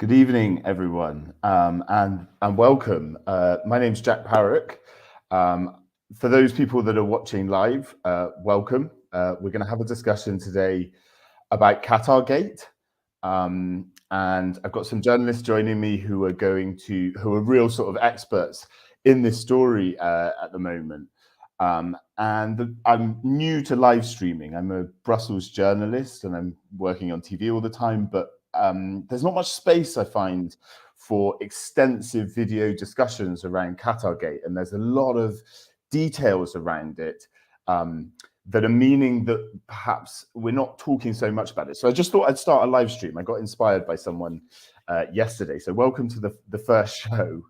Good evening, everyone, and welcome. My name's Jack Parrock. For those people that are watching live, welcome. We're going to have a discussion today about Qatatgate, and I've got some journalists joining me who are real sort of experts in this story at the moment. And I'm new to live streaming. I'm a Brussels journalist, and I'm working on TV all the time, but there's not much space, I find, for extensive video discussions around Qatatgate, and there's a lot of details around it that are meaning that perhaps we're not talking so much about it. So I just thought I'd start a live stream. I got inspired by someone yesterday. So welcome to the first show.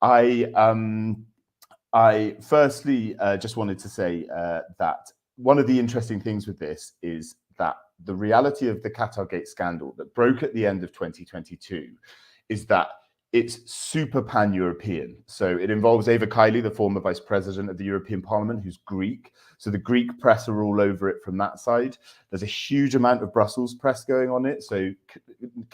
I firstly just wanted to say that one of the interesting things with this is that the reality of the Qatatgate scandal that broke at the end of 2022 is that it's super pan-European. So it involves Eva Kaili, the former vice president of the European Parliament, who's Greek. So the Greek press are all over it from that side. There's a huge amount of Brussels press going on it. So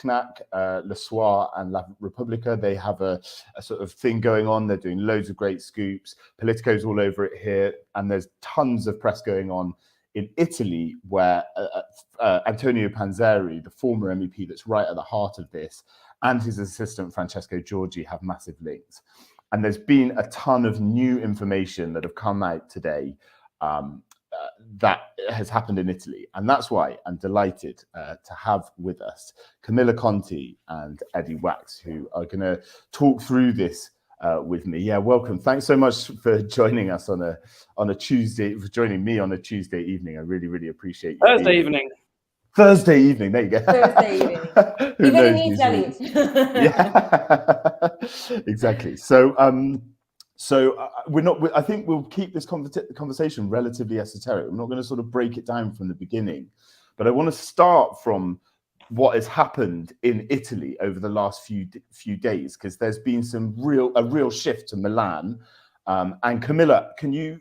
Knack, Le Soir and La Repubblica, they have a sort of thing going on. They're doing loads of great scoops. Politico's all over it here. And there's tons of press going on in Italy, where Antonio Panzeri, the former MEP that's right at the heart of this, and his assistant Francesco Giorgi have massive links. And there's been a ton of new information that have come out today that has happened in Italy. And that's why I'm delighted to have with us Camilla Conti and Eddy, who are going to talk through this with me. Yeah, welcome. Thanks so much for joining us on a Tuesday, for joining me on a Tuesday evening. I really, really appreciate you. Thursday evening, there you go. Thursday evening. Who Even knows in these Italy. rules? Yeah, exactly. So I think we'll keep this conversation relatively esoteric. We're not going to sort of break it down from the beginning, but I want to start from what has happened in Italy over the last few days, because there's been a real shift to Milan. And Camilla, can you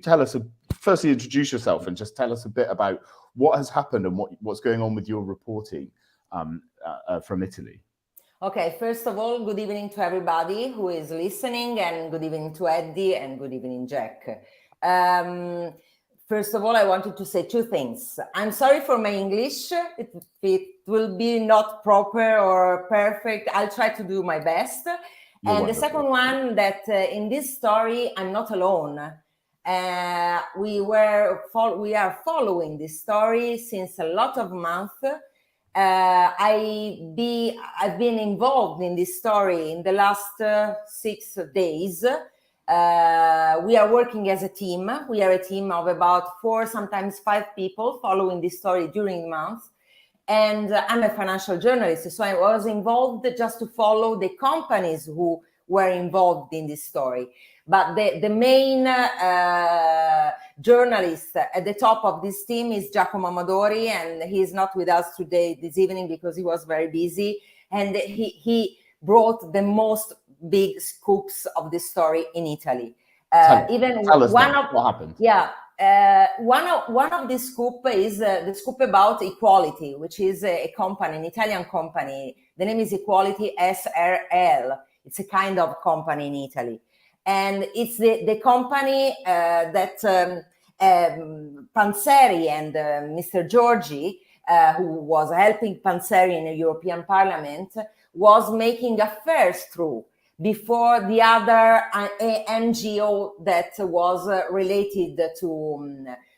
tell us, firstly introduce yourself and just tell us a bit about what has happened and what's going on with your reporting from Italy? Okay, first of all, good evening to everybody who is listening, and good evening to Eddy, and good evening, Jack. First of all, I wanted to say two things. I'm sorry for my English. It will be not proper or perfect. I'll try to do my best. You're and wonderful. The second one, that in this story, I'm not alone. We are following this story since a lot of months. I've been involved in this story in the last 6 days. We are working as a team. We are a team of about 4, sometimes 5 people following this story during the month. And I'm a financial journalist, so I was involved just to follow the companies who were involved in this story. But the main journalist at the top of this team is Giacomo Amadori, and he's not with us this evening because he was very busy. And he brought the most big scoops of this story in Italy. Tell us what happened. Yeah. One of the scoop is the scoop about Equality, which is a company, an Italian company. The name is Equality SRL. It's a kind of company in Italy. And it's the company that Panzeri and Mr. Giorgi, who was helping Panzeri in the European Parliament, was making affairs through before the other NGO that was related to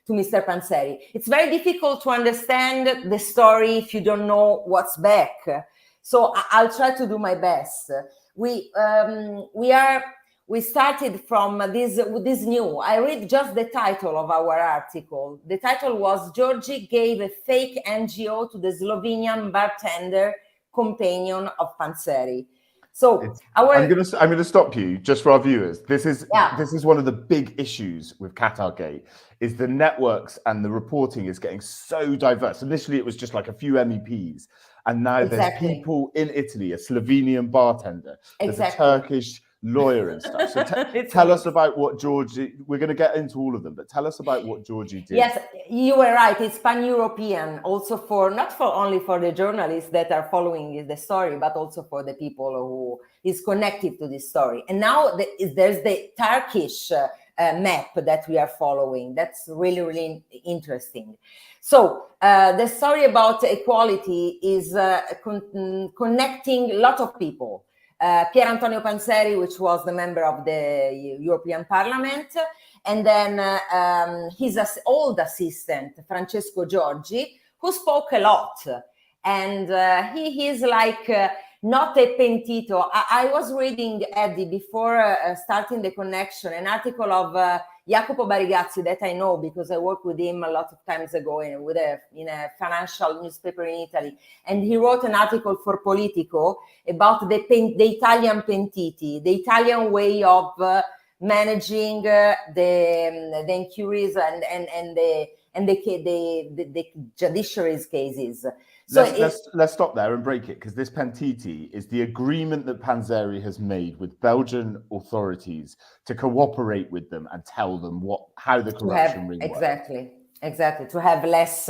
Mr. Panzeri. It's very difficult to understand the story if you don't know what's back. So I'll try to do my best. We started from this new. I read just the title of our article. The title was "Giorgi gave a fake NGO to the Slovenian bartender companion of Panzeri." So I'm going to stop you just for our viewers. This is one of the big issues with Qatatgate, is the networks and the reporting is getting so diverse. Initially, it was just like a few MEPs, and now there's people in Italy, a Slovenian bartender, there's a Turkish lawyer and stuff. So tell us about what Georgie, we're going to get into all of them, but tell us about what Georgie did. Yes, you were right. It's pan-European, also not only for the journalists that are following the story, but also for the people who is connected to this story. And now there's the Turkish map that we are following. That's really, really interesting. So the story about equality is connecting a lot of people. Pier Antonio Panzeri, which was the member of the European Parliament, and then his old assistant, Francesco Giorgi, who spoke a lot. And he is like not a pentito. I was reading, Eddy, before starting the connection, an article of Jacopo Barigazzi that I know because I worked with him a lot of times ago in a financial newspaper in Italy. And he wrote an article for Politico about the Italian pentiti, the Italian way of managing the inquiries and the judiciary's cases. So let's stop there and break it, because this pentiti is the agreement that Panzeri has made with Belgian authorities to cooperate with them and tell them how the corruption ring works. Exactly, to have less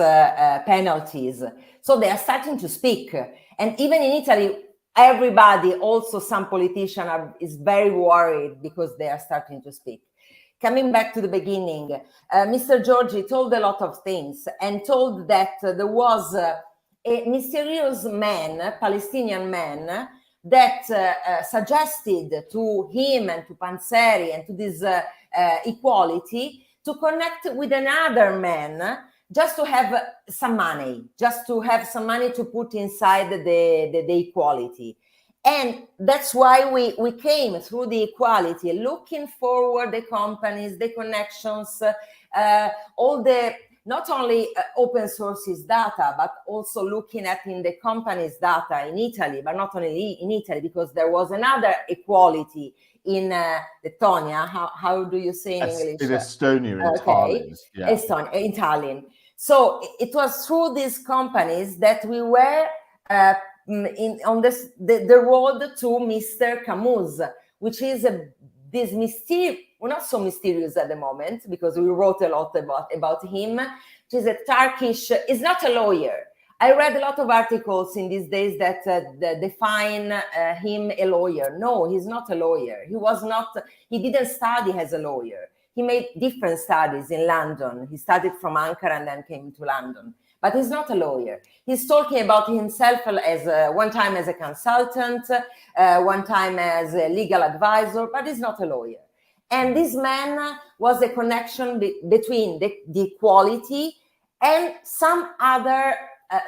penalties. So they are starting to speak, and even in Italy, everybody, also some politician, is very worried because they are starting to speak. Coming back to the beginning, Mr. Giorgi told a lot of things and told that there was a mysterious man, Palestinian man, that suggested to him and to Panzeri and to this equality to connect with another man just to have some money, to put inside the equality. And that's why we came through the equality, looking forward the companies, the connections, all the, not only open sources data, but also looking at in the company's data in Italy, but not only in Italy, because there was another equality in Estonia. How do you say in English? In Estonia, in Tallinn. Yeah. Estonia, in Tallinn. So it was through these companies that we were on the road to Mr. Camus, which is this mysterious, well, not so mysterious at the moment, because we wrote a lot about him, which is a Turkish, is not a lawyer. I read a lot of articles in these days that define him a lawyer. No, he's not a lawyer. He didn't study as a lawyer. He made different studies in London. He studied from Ankara and then came to London. But he's not a lawyer. He's talking about himself as one time as a consultant, one time as a legal advisor, but he's not a lawyer. And this man was a connection between the equality and some other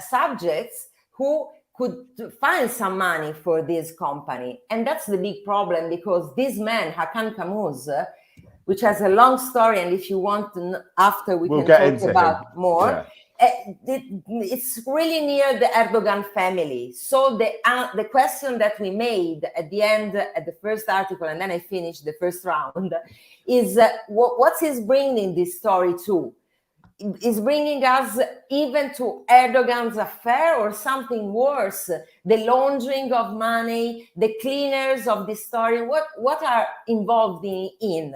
subjects who could find some money for this company. And that's the big problem, because this man, Hakan Camus, which has a long story, and if you want to, after we can talk about more. Yeah. It's really near the Erdogan family. So the question that we made at the end, at the first article, and then I finished the first round, is what's his bringing this story to? Is bringing us even to Erdogan's affair, or something worse, the laundering of money, the cleaners of this story? What are involved in?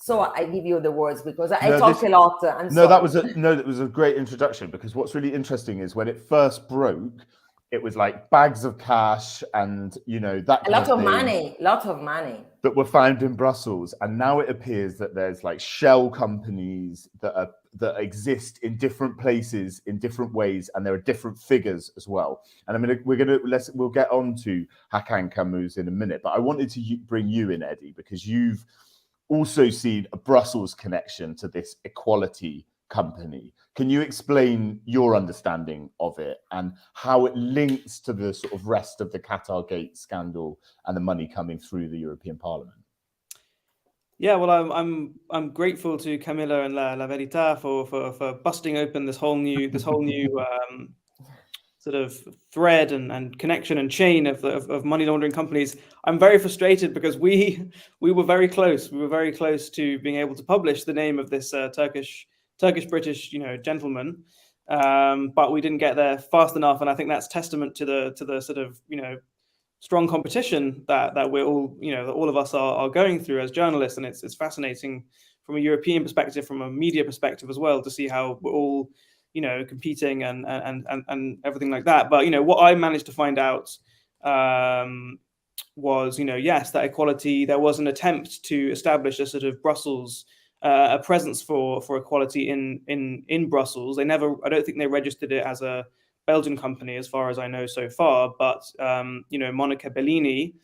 So I give you the words because I talked a lot. That was a great introduction, because what's really interesting is when it first broke, it was like bags of cash and that a lot of money that were found in Brussels, and now it appears that there's like shell companies that exist in different places in different ways, and there are different figures as well. And we'll get on to Hakan Camus in a minute, but I wanted to bring you in, Eddy, because you've also seen a Brussels connection to this equality company. Can you explain your understanding of it and how it links to the sort of rest of the Qatatgate scandal and the money coming through the European Parliament? Yeah, well, I'm grateful to Camilla and La Verita for busting open this whole new sort of thread and connection and chain of money laundering companies. I'm very frustrated because we were very close. We were very close to being able to publish the name of this Turkish-British gentleman, but we didn't get there fast enough. And I think that's testament to the sort of strong competition that we're all, that all of us are going through as journalists. And it's fascinating from a European perspective, from a media perspective as well, to see how we're all, competing and everything like that. But, what I managed to find out was, yes, that equality, there was an attempt to establish a sort of Brussels, a presence for equality in Brussels. I don't think they registered it as a Belgian company, as far as I know so far. But Monica Bellini,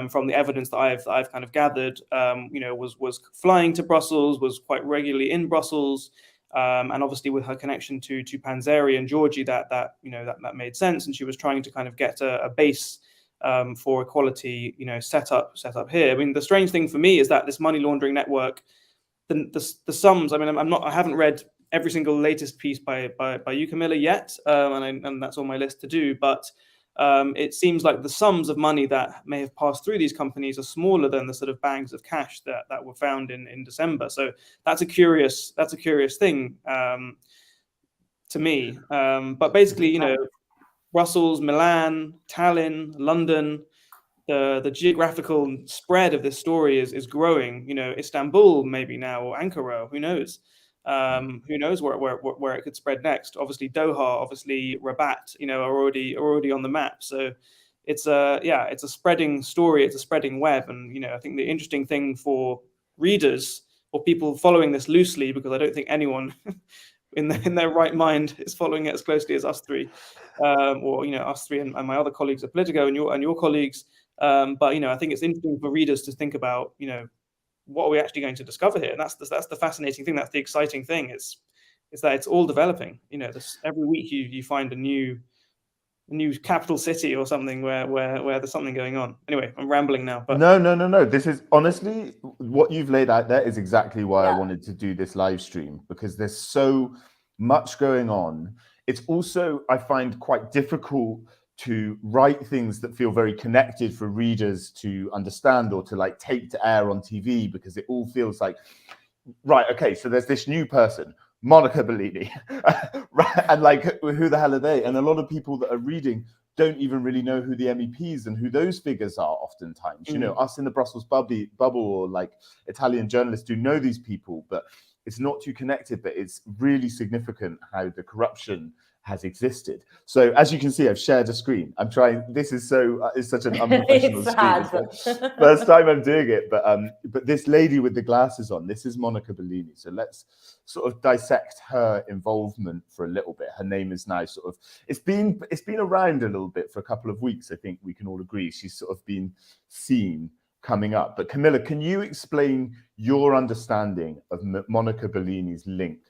from the evidence that I've kind of gathered, was flying to Brussels, was quite regularly in Brussels, and obviously with her connection to Panzeri and Giorgi, that made sense, and she was trying to kind of get a base for equality, set up here. I mean, the strange thing for me is that this money laundering network, the sums. I mean, I haven't read every single latest piece by you, Camilla, yet, and that's on my list to do. But it seems like the sums of money that may have passed through these companies are smaller than the sort of bags of cash that were found in December. So that's a curious thing to me. But basically, Brussels, Milan, Tallinn, London, the geographical spread of this story is growing. Istanbul maybe now, or Ankara, who knows? Who knows where it could spread next? Obviously Doha, obviously Rabat, are already on the map. So it's a spreading story, it's a spreading web. And I think the interesting thing for readers or people following this loosely, because I don't think anyone in their right mind is following it as closely as us three, or us three and my other colleagues at Politico and your colleagues. But I think it's interesting for readers to think about what are we actually going to discover here. And that's the fascinating thing. That's the exciting thing. Is that it's all developing. Every week you find a new capital city or something where there's something going on. Anyway, I'm rambling now. But No. This is honestly what you've laid out there is exactly why I wanted to do this live stream, because there's so much going on. It's also, I find, quite difficult to write things that feel very connected for readers to understand or to take to air on TV, because it all feels like, right, okay, so there's this new person, Monica Bellini, right, and who the hell are they? And a lot of people that are reading don't even really know who the MEPs and who those figures are oftentimes. Us in the Brussels bubble or Italian journalists do know these people, but it's not too connected. But it's really significant how the corruption has existed. So as you can see, I've shared a screen. I'm trying. This is it's such an unprofessional screen. It's the first time I'm doing it. But this lady with the glasses on, this is Monica Bellini. So let's sort of dissect her involvement for a little bit. Her name is now it's been around a little bit for a couple of weeks. I think we can all agree she's sort of been seen coming up. But Camilla, can you explain your understanding of Monica Bellini's link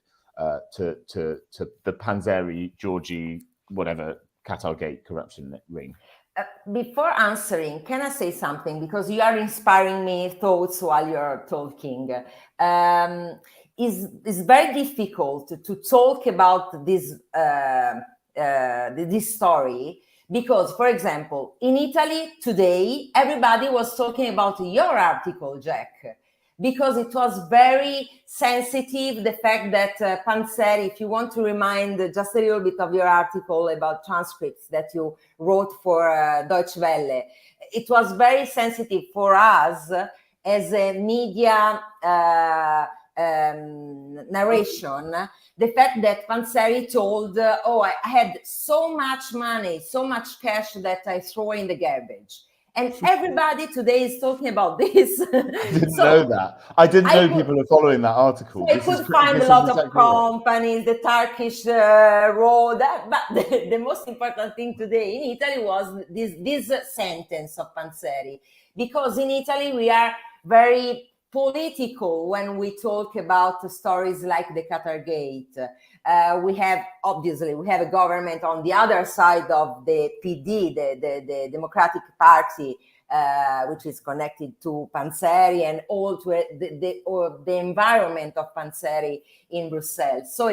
to the Panzeri, Giorgi, whatever, Qatatgate corruption ring? Before answering, can I say something? Because you are inspiring me thoughts while you're talking. It's very difficult to talk about this story, because, for example, in Italy today, everybody was talking about your article, Jack, because it was very sensitive, the fact that Panzeri, if you want to remind just a little bit of your article about transcripts that you wrote for Deutsche Welle, it was very sensitive for us as a media narration, the fact that Panzeri told, I had so much money, so much cash that I throw in the garbage. And everybody today is talking about this. I didn't know that. I didn't know people are following that article. So I could find a lot of companies, the Turkish road. But the most important thing today in Italy was this sentence of Panzeri. Because in Italy, we are very political when we talk about stories like the Qatatgate. We have a government on the other side of the PD, the Democratic Party, which is connected to Panzeri and all to the environment of Panzeri in Brussels. So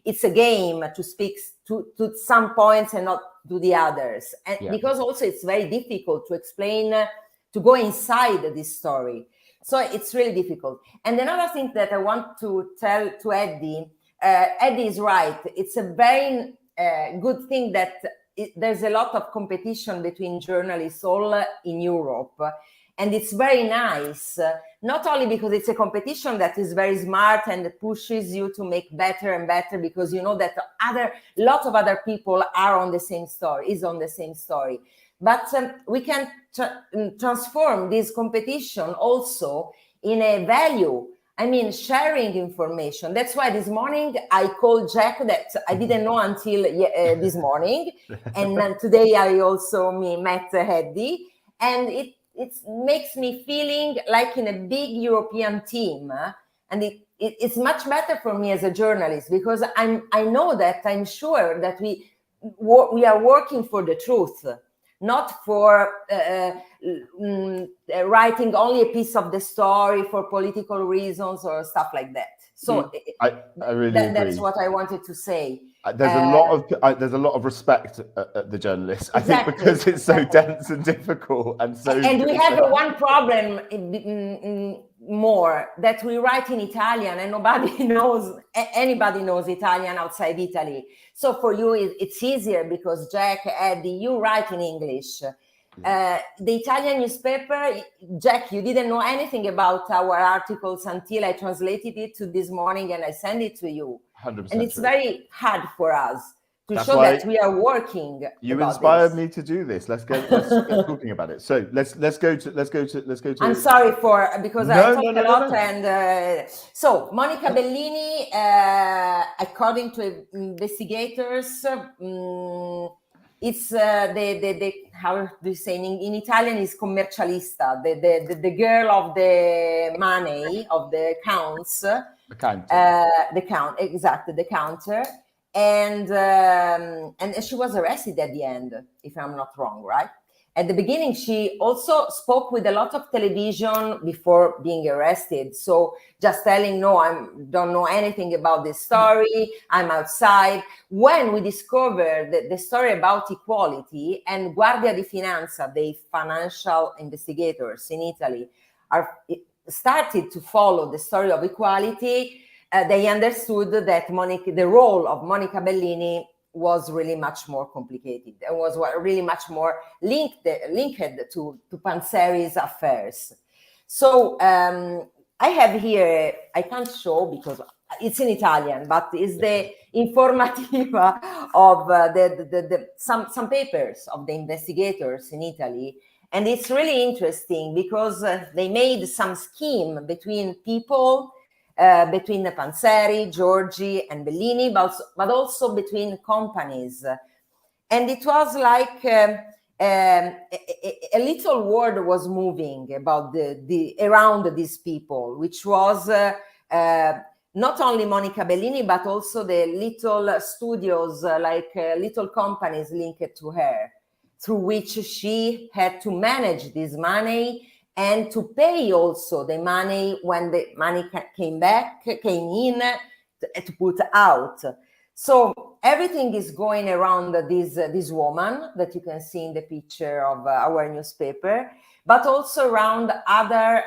it's a game to speak to some points and not to the others. And because also it's very difficult to explain, to go inside this story. So it's really difficult. And another thing that I want to tell to Eddy, Eddy is right. It's a very good thing that there's a lot of competition between journalists all in Europe. And it's very nice, not only because it's a competition that is very smart and pushes you to make better and better, because you know that lots of other people are on the same story, but we can transform this competition also in a value. I mean, sharing information. That's why this morning I called Jack, that I didn't know until this morning. And then today I also met Eddy, and it makes me feeling like in a big European team. And it's much better for me as a journalist, because I know that, I'm sure that we are working for the truth, not for writing only a piece of the story for political reasons or stuff like that. So I really agree. That's what I wanted to say. There's a lot of respect at the journalists, exactly, I think, because it's so dense and difficult and so. And we have one problem more, that we write in Italian and anybody knows Italian outside Italy. So for you it's easier, because Jack, Eddy, you write in English. The Italian newspaper, Jack, you didn't know anything about our articles until I translated it to this morning and I send it to you. 100%. And it's very hard for us to That's show that we are working. You inspired me to do this. Let's get talking about it. So let's go to. I'm sorry because I talk a lot. And so Monica Bellini, according to investigators, it's the how do you say in Italian is commercialista, the girl of the money, of the counts. The counter, and she was arrested at the end, if I'm not wrong, right? At the beginning, she also spoke with a lot of television before being arrested. So just telling, no, I don't know anything about this story, I'm outside. When we discovered the story about equality, and Guardia di Finanza, the financial investigators in Italy, started to follow the story of equality, they understood that the role of Monica Bellini was really much more complicated and was really much more linked to Panzeri's affairs. So I have here, I can't show because it's in Italian, but it's the informativa of some papers of the investigators in Italy. And it's really interesting because they made some scheme between people, between the Panzeri, Giorgi, and Bellini, but also between companies. And it was like a little world was moving about around these people, which was not only Monica Bellini, but also the little studios, little companies linked to her, through which she had to manage this money and to pay also the money when the money came in to put out. So everything is going around this woman that you can see in the picture of our newspaper, but also around other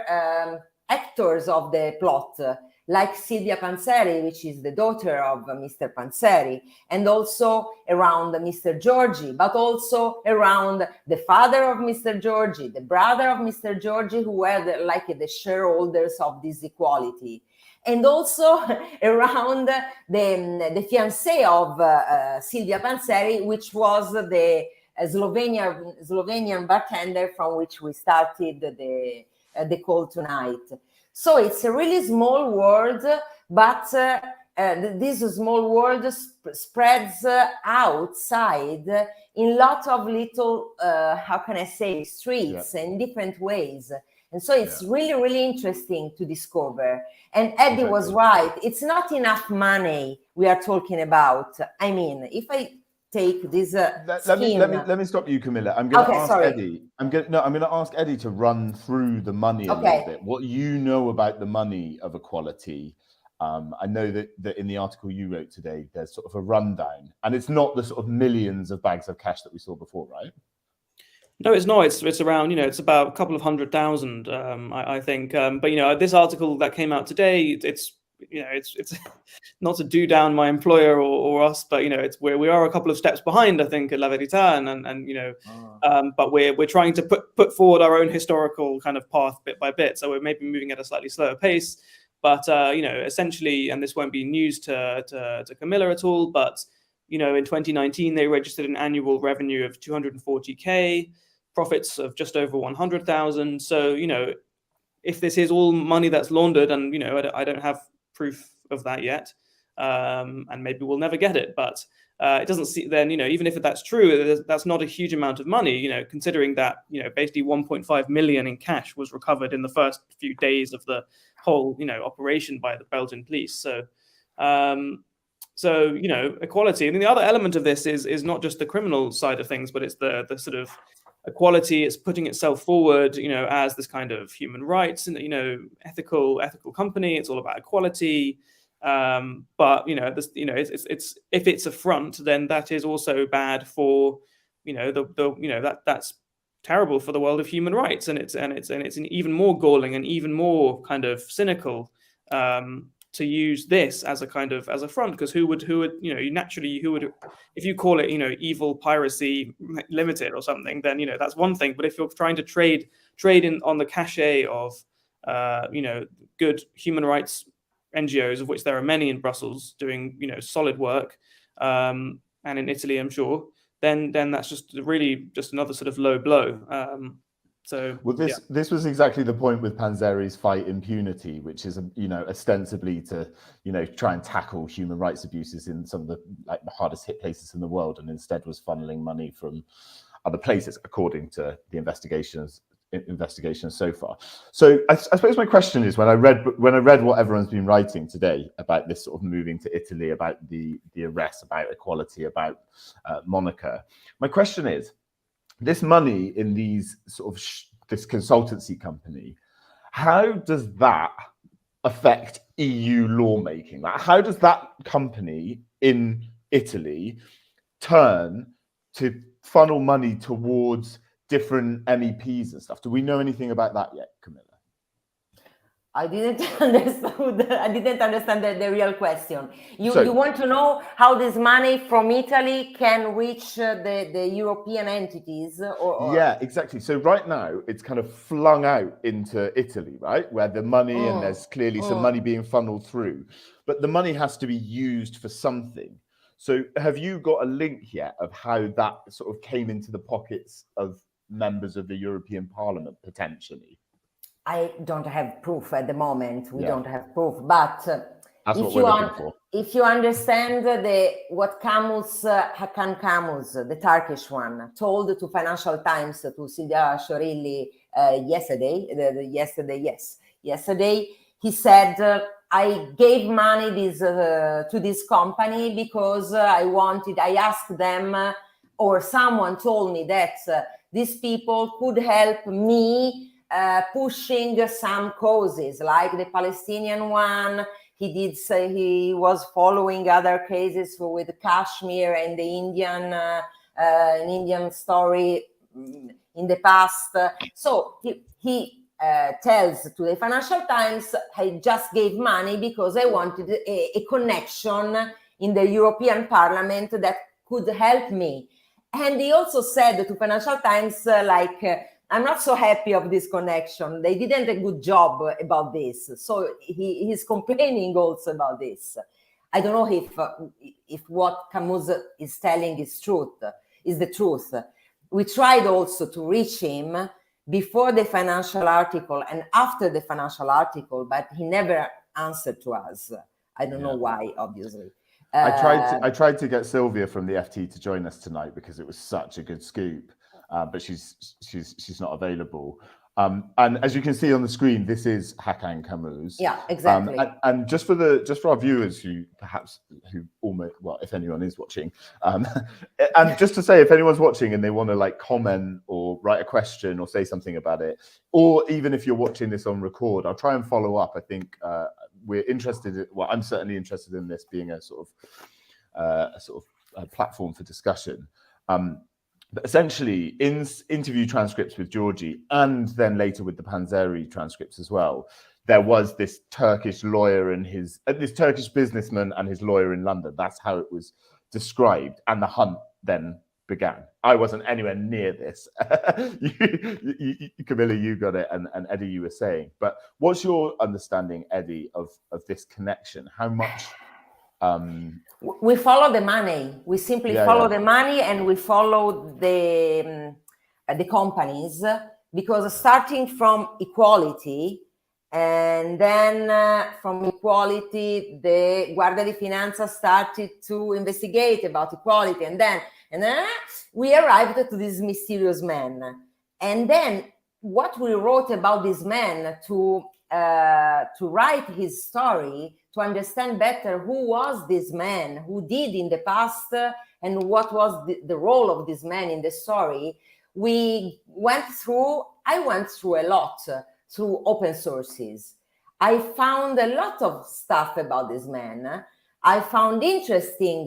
actors of the plot, like Silvia Panzeri, which is the daughter of Mr. Panzeri, and also around Mr. Giorgi, but also around the father of Mr. Giorgi, the brother of Mr. Giorgi, who were the shareholders of this equality, and also around the fiancé of Silvia Panzeri, which was the Slovenian bartender from which we started the call tonight. So it's a really small world, but this small world spreads outside in lots of little, how can I say, streets in different ways. And so it's really, really interesting to discover. And Eddy was right. It's not enough money we are talking about. I mean, if I take this let me stop you, Camilla. I'm going to ask Eddy. I'm going to ask Eddy to run through the money a little bit. What you know about the money of equality. I know that in the article you wrote today, there's sort of a rundown, and it's not the sort of millions of bags of cash that we saw before, right? No, it's not. It's around, it's about a couple of 100,000, I think. But this article that came out today, it's it's not to do down my employer or us, but we are a couple of steps behind, I think, at La Verita, but we're trying to put forward our own historical kind of path bit by bit. So we're maybe moving at a slightly slower pace, but essentially, and this won't be news to Camilla at all, but in 2019 they registered an annual revenue of 240k, profits of just over 100,000. So if this is all money that's laundered, and I don't have proof of that yet, and maybe we'll never get it, but it doesn't see then even if that's true, that's not a huge amount of money, considering that basically 1.5 million in cash was recovered in the first few days of the whole operation by the Belgian police. So equality. I mean, the other element of this is not just the criminal side of things, but it's the sort of equality. It's putting itself forward, as this kind of human rights and ethical company. It's all about equality. But it's if it's a front, then that is also bad for that's terrible for the world of human rights, and it's an even more galling and even more kind of cynical to use this as a front, because who would if you call it evil piracy limited or something, then that's one thing. But if you're trying to trade in on the cachet of good human rights NGOs, of which there are many in Brussels doing solid work, and in Italy I'm sure, then that's just really just another sort of low blow. This was exactly the point with Panzeri's Fight Impunity, which is ostensibly to try and tackle human rights abuses in some of the the hardest hit places in the world, and instead was funneling money from other places, according to the investigations so far. So I suppose my question is, when I read what everyone's been writing today about this sort of moving to Italy, about the arrests, about equality, about Monica, my question is, this money in these sort of this consultancy company, how does that affect EU lawmaking? How does that company in Italy turn to funnel money towards different MEPs and stuff? Do we know anything about that yet, Camilla? I didn't understand the real question. You want to know how this money from Italy can reach the European entities? Yeah, exactly. So right now it's kind of flung out into Italy, right? Where the money, and there's clearly some money being funneled through, but the money has to be used for something. So have you got a link yet of how that sort of came into the pockets of members of the European Parliament potentially? I don't have proof at the moment. We don't have proof, but that's what we're looking for. If you understand what Hakan Camus, the Turkish one, told to Financial Times, to Silvia Sciorilli yesterday, he said, I gave money to this company because I asked them, or someone told me that these people could help me pushing some causes, like the Palestinian one. He did say he was following other cases with Kashmir and the Indian story in the past. So he tells to the Financial Times, I just gave money because I wanted a connection in the European Parliament that could help me. And he also said to Financial Times, I'm not so happy of this connection. They didn't do a good job about this. So he's complaining also about this. I don't know if what Camus is telling is the truth. We tried also to reach him before the financial article and after the financial article, but he never answered to us. I don't know why, obviously. I tried to get Sylvia from the FT to join us tonight because it was such a good scoop. But she's not available. And as you can see on the screen, this is Hakan Camus. Yeah, exactly. And just for our viewers who almost, well, if anyone is watching, and just to say, if anyone's watching and they want to comment or write a question or say something about it, or even if you're watching this on record, I'll try and follow up. I think we're interested. I'm certainly interested in this being a sort of a platform for discussion. But essentially, in interview transcripts with Giorgi, and then later with the Panzeri transcripts as well, there was this Turkish lawyer and this Turkish businessman and his lawyer in London. That's how it was described, and the hunt then began. I wasn't anywhere near this. Camilla, you got it, and Eddy, you were saying. But what's your understanding, Eddy, of this connection? How much? We follow the money. We simply follow the money, and we follow the companies, because starting from equality, and then from equality, the Guardia di Finanza started to investigate about equality, and then we arrived to this mysterious man. And then what we wrote about this man to write his story, to understand better who was this man, who did in the past, and what was the role of this man in the story. I went through a lot through open sources. I found a lot of stuff about this man. I found interesting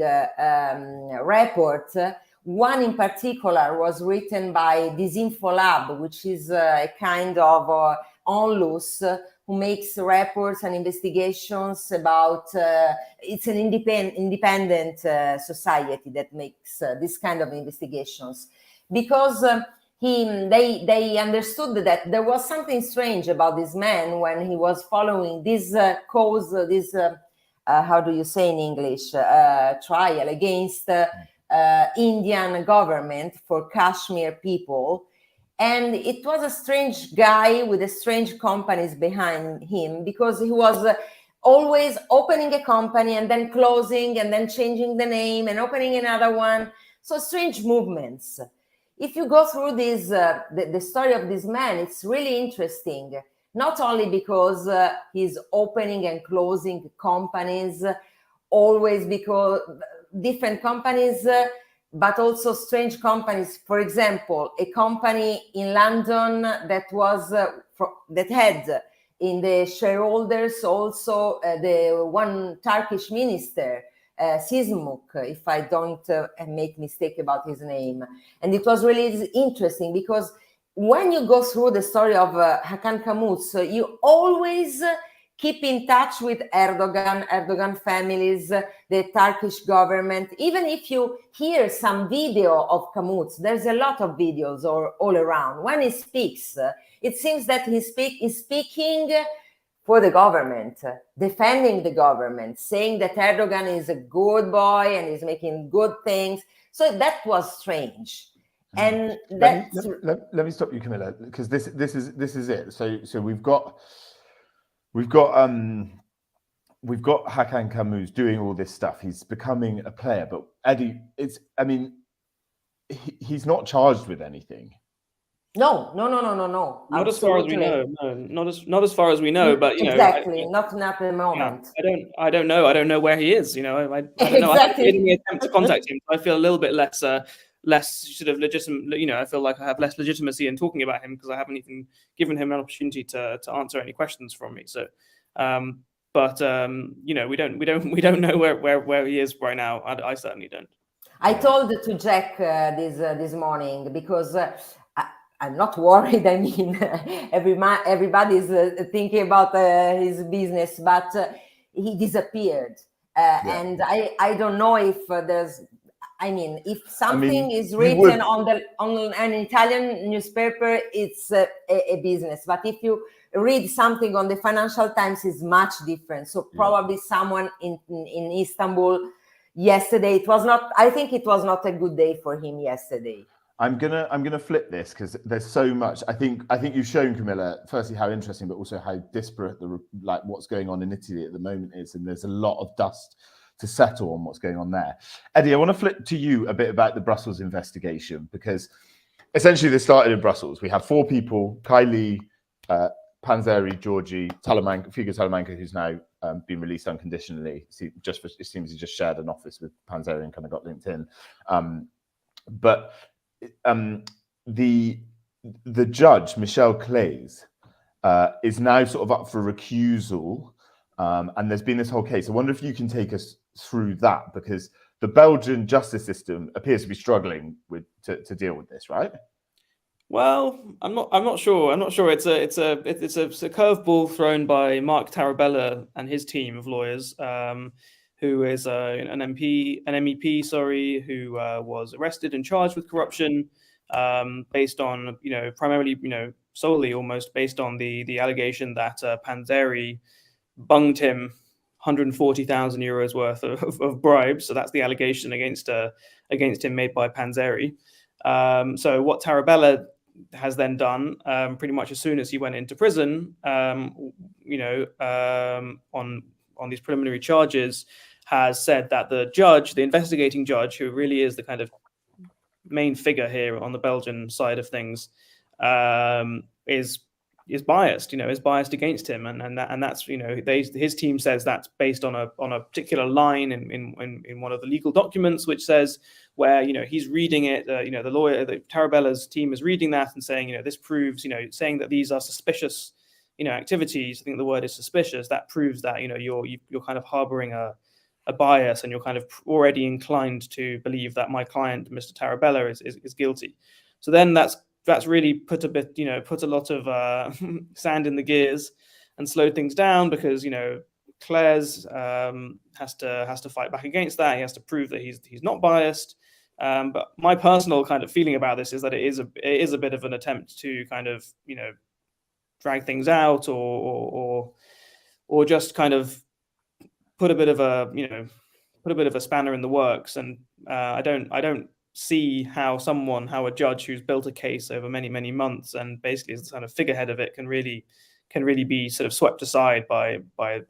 reports. One in particular was written by Disinfolab, which is a kind of onlus who makes reports and investigations about, it's an independent society that makes this kind of investigations. Because they understood that there was something strange about this man when he was following this cause, this, how do you say in English, trial against Indian government for Kashmir people. And it was a strange guy with a strange companies behind him, because he was always opening a company and then closing and then changing the name and opening another one. So strange movements. If you go through this, the story of this man, it's really interesting. Not only because he's opening and closing companies, always because different companies, but also strange companies. For example, a company in London that was that had in the shareholders also the one Turkish minister, Sismuk, if I don't make mistake about his name. And it was really interesting, because when you go through the story of Hakan Kamuz, you always keep in touch with Erdogan families, the Turkish government. Even if you hear some video of Kamuz, there's a lot of videos all around. When he speaks, it seems that he's speaking for the government, defending the government, saying that Erdogan is a good boy and is making good things. So that was strange. And let me stop you, Camilla, because this is it. So we've got Hakan Kamuz doing all this stuff. He's becoming a player, but Eddy, he's not charged with anything. No. Not as far as we know. No, not as far as we know. But exactly, not at the moment. Yeah, I don't know. I don't know where he is. I don't know. Exactly. I didn't attempt to contact him. I feel a little bit less sort of legitimate. I feel like I have less legitimacy in talking about him, because I haven't even given him an opportunity to answer any questions from me. So, we don't know where he is right now. I certainly don't. I told to Jack this morning, because I'm not worried. I mean, everybody's thinking about his business, but he disappeared. And I don't know if there's, if something is written on an Italian newspaper, it's a business. But if you read something on the Financial Times, it's much different. So probably someone in Istanbul yesterday, I think it was not a good day for him yesterday. I'm gonna flip this, because there's so much. I think you've shown, Camilla, firstly how interesting, but also how disparate what's going on in Italy at the moment is, and there's a lot of dust to settle on what's going on there. Eddy, I want to flip to you a bit about the Brussels investigation, because essentially this started in Brussels. We have 4 people: Kylie, Panzeri, Georgie, Figo Talamanca, who's now been released unconditionally. It seems he just shared an office with Panzeri and kind of got linked in. But the judge, Michel Claes, is now sort of up for recusal, and there's been this whole case. I wonder if you can take us through that, because the Belgian justice system appears to be struggling to deal with this, right? Well, I'm not sure. I'm not sure. It's a curveball thrown by Mark Tarabella and his team of lawyers, who is an MEP, sorry, who was arrested and charged with corruption, based on primarily solely almost based on the allegation that Panzeri bunged him 140,000 euros worth of bribes. So that's the allegation against him made by Panzeri. So what Tarabella has then done, pretty much as soon as he went into prison, on these preliminary charges, has said that the judge, the investigating judge, who really is the kind of main figure here on the Belgian side of things, is biased, is biased against him, and that's his team says that's based on a particular line in one of the legal documents, which says where he's reading it, the lawyer, the Tarabella's team is reading that and saying this proves, saying that these are suspicious activities. I think the word is suspicious. That proves that you're kind of harboring a bias, and you're kind of already inclined to believe that my client, Mr. Tarabella, is guilty. So then that's really put a lot of sand in the gears and slowed things down, because Claes has to fight back against that. He has to prove that he's not biased. But my personal kind of feeling about this is that it is a bit of an attempt to kind of drag things out, or just kind of put a bit of a spanner in the works. And I don't see how a judge who's built a case over many months and basically is the kind of figurehead of it can really be sort of swept aside by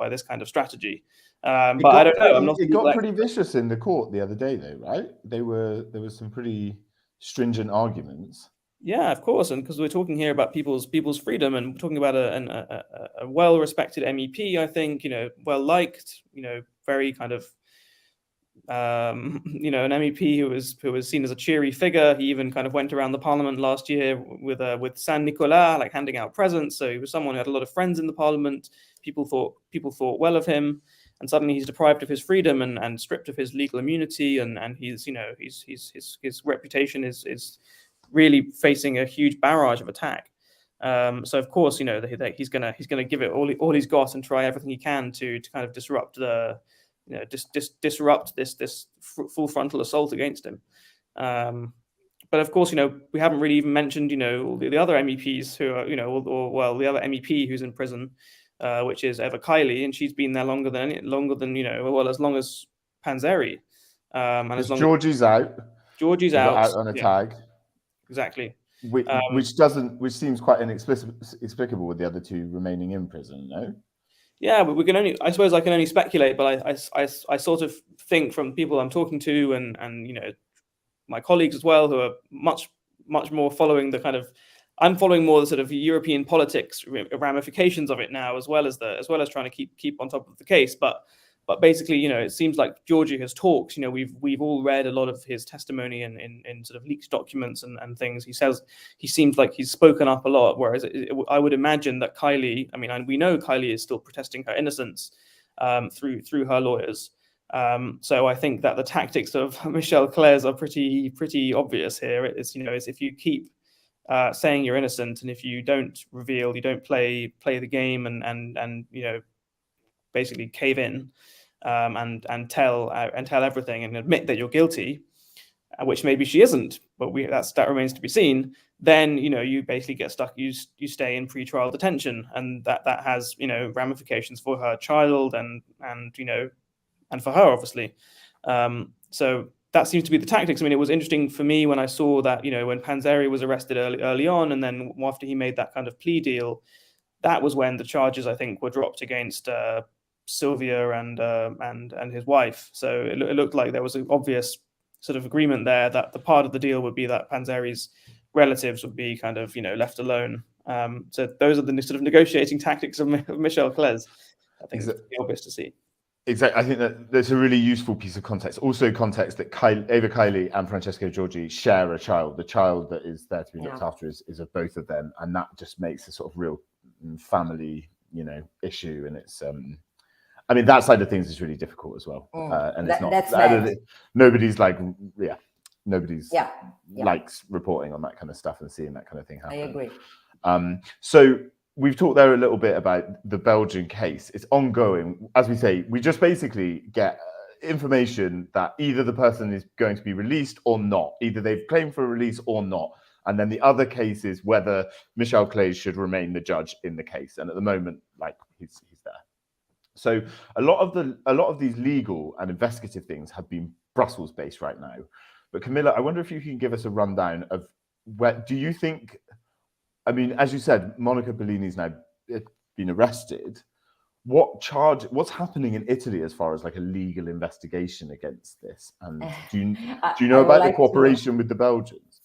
this kind of strategy. But I don't know. It got pretty vicious in the court the other day, though, right? There was some pretty stringent arguments. Yeah, of course, and because we're talking here about people's freedom, and we're talking about a well-respected MEP, I think, well liked, very kind of an MEP who was seen as a cheery figure. He even kind of went around the parliament last year with Saint Nicolas, like handing out presents. So he was someone who had a lot of friends in the parliament. People thought well of him, and suddenly he's deprived of his freedom and stripped of his legal immunity, and his reputation is really facing a huge barrage of attack. So of course, he's gonna give it all he's got and try everything he can to kind of disrupt disrupt this full frontal assault against him. But of course, we haven't really even mentioned, the other MEPs who are, the other MEP who's in prison, which is Eva Kaili, and she's been there longer than as long as Panzeri. And as long Georgie's out. Georgie's out on a tag. Exactly. Which seems quite inexplicable with the other two remaining in prison, no? Yeah, but I suppose I can only speculate, but I sort of think from people I'm talking to and my colleagues as well, who are much more following I'm following more the sort of European politics ramifications of it now, as well as trying to keep on top of the case. But basically, it seems like Georgie has talked. We've all read a lot of his testimony in sort of leaked documents and things. He seems like he's spoken up a lot. Whereas I would imagine that Kaili, we know Kaili is still protesting her innocence through her lawyers. So I think that the tactics of Michel Claes are pretty obvious here. It's if you keep saying you're innocent, and if you don't reveal, you don't play the game and basically cave in. And tell everything and admit that you're guilty, which maybe she isn't, but that remains to be seen. Then you basically get stuck. You stay in pretrial detention, and that has ramifications for her child and for her, obviously. So that seems to be the tactics. It was interesting for me when I saw that when Panzeri was arrested early on, and then after he made that kind of plea deal, that was when the charges I think were dropped against Sylvia and his wife. So it looked like there was an obvious sort of agreement there that the part of the deal would be that Panzeri's relatives would be kind of left alone. So those are the sort of negotiating tactics of Michel Claes. I think it's obvious to see. Exactly. I think that there's a really useful piece of context. Also context that Eva Kaili and Francesco Giorgi share a child. The child that is there to be looked after is of both of them. And that just makes a sort of real family, issue. And it's that side of things is really difficult as well. And it's not. Nobody's like, Nobody's likes reporting on that kind of stuff and seeing that kind of thing happen. I agree. So we've talked there a little bit about the Belgian case. It's ongoing. As we say, we just basically get information that either the person is going to be released or not. Either they've claimed for release or not. And then the other case is whether Michel Claes should remain the judge in the case. And at the moment, like, he's there. So a lot of these legal and investigative things have been Brussels based right now. But Camilla, I wonder if you can give us a rundown of where do you think, I mean, as you said, Monica Bellini's now been arrested. What's happening in Italy as far as like a legal investigation against this? And do you know about the cooperation with the Belgians?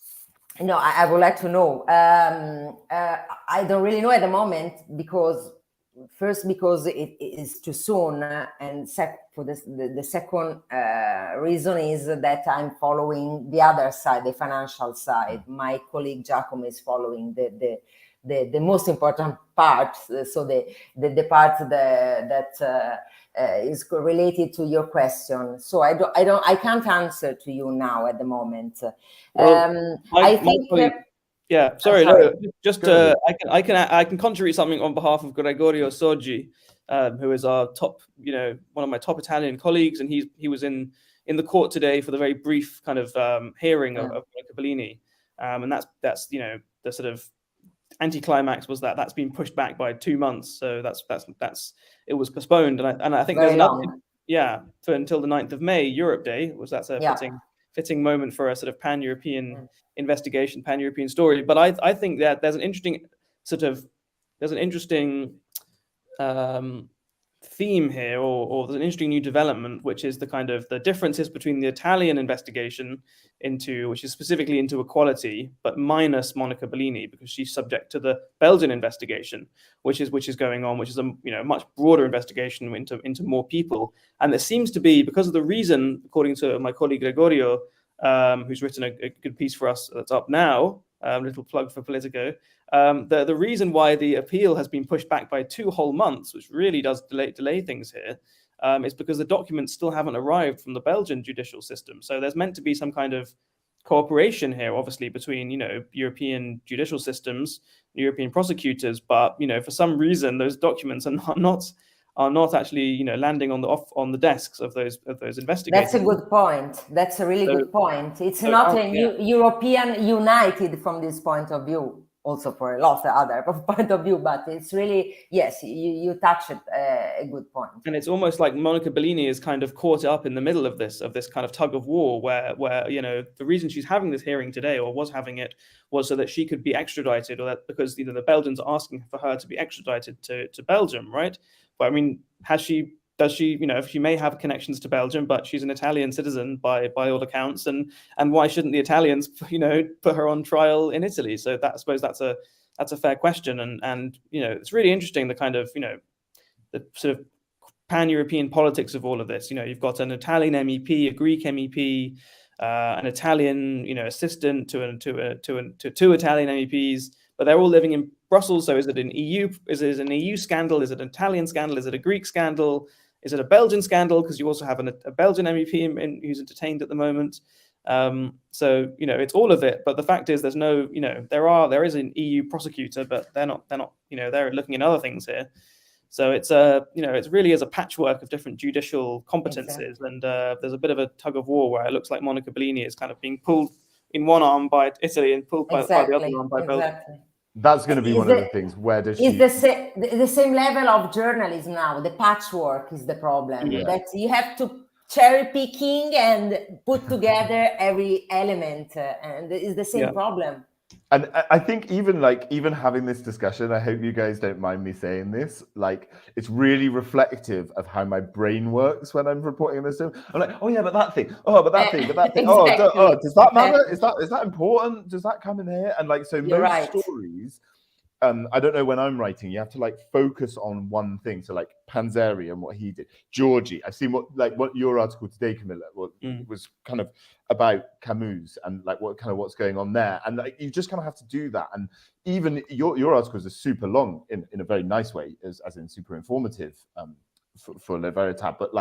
No, I would like to know. I don't really know at the moment because it is too soon, and for the second reason is that I'm following the other side, the financial side. My colleague Giacomo is following the most important part, so the part that is related to your question. So I can't answer to you now at the moment. Well, I think. Yeah, sorry. No, just I can contribute something on behalf of Gregorio Soggi, who is our top, one of my top Italian colleagues, and he was in the court today for the very brief kind of hearing of Monica Bellini, and that's the sort of anticlimax was that's been pushed back by 2 months, so that's it was postponed, and I think very there's long. for until the 9th of May, Europe Day, that's a fitting moment for a sort of pan-European investigation, pan-European story. But I think that there's an interesting theme here, or there's an interesting new development, which is the kind of the differences between the Italian investigation which is specifically into equality, but minus Monica Bellini, because she's subject to the Belgian investigation, which is going on, which is a much broader investigation into more people. And there seems to be, because of the reason, according to my colleague Gregorio, who's written a good piece for us that's up now, little plug for Politico, the reason why the appeal has been pushed back by 2 whole months, which really does delay things here, is because the documents still haven't arrived from the Belgian judicial system. So there's meant to be some kind of cooperation here, obviously, between European judicial systems, European prosecutors, but for some reason those documents are not actually landing on the desks of those investigators. That's a good point. That's a really good point. It's not European united from this point of view, also for a lot of other point of view, but it's really, yes, you touched a good point. And it's almost like Monica Bellini is kind of caught up in the middle of this kind of tug of war, where the reason she's having this hearing today, or was having it, was so that she could be extradited, or that because the Belgians are asking for her to be extradited to Belgium, right? But I mean, does she, she may have connections to Belgium, but she's an Italian citizen by all accounts, and why shouldn't the Italians, put her on trial in Italy? So I suppose that's a fair question, and it's really interesting, the kind of the sort of pan-European politics of all of this. You've got an Italian MEP, a Greek MEP, an Italian assistant to two Italian MEPs, but they're all living in Brussels. So is it an EU? Is it an EU scandal? Is it an Italian scandal? Is it a Greek scandal? Is it a Belgian scandal? Because you also have a Belgian MEP who's entertained at the moment. So it's all of it. But the fact is, there's no, there is an EU prosecutor, but they're not, they're looking at other things here. So it's it really is a patchwork of different judicial competences, exactly. And there's a bit of a tug of war where it looks like Monica Bellini is kind of being pulled in one arm by Italy and pulled by the other arm by Belgium. That's going to be one of the things. Where does she? It's the same level of journalism now. The patchwork is the problem. Yeah. That you have to cherry picking and put together every element, and it's the same problem. And I think even having this discussion, I hope you guys don't mind me saying this, it's really reflective of how my brain works when I'm reporting this. I'm like, oh yeah, but that thing, but that thing. Exactly. Does that matter? Is that important? Does that come in here? And most stories, I don't know, when I'm writing, you have to focus on one thing. So Panzeri and what he did, Georgie. I've seen what your article today, Camilla, was kind of about Camus and what's going on there, and you just kind of have to do that. And even your articles are super long in a very nice way, as in super informative for La Verita. But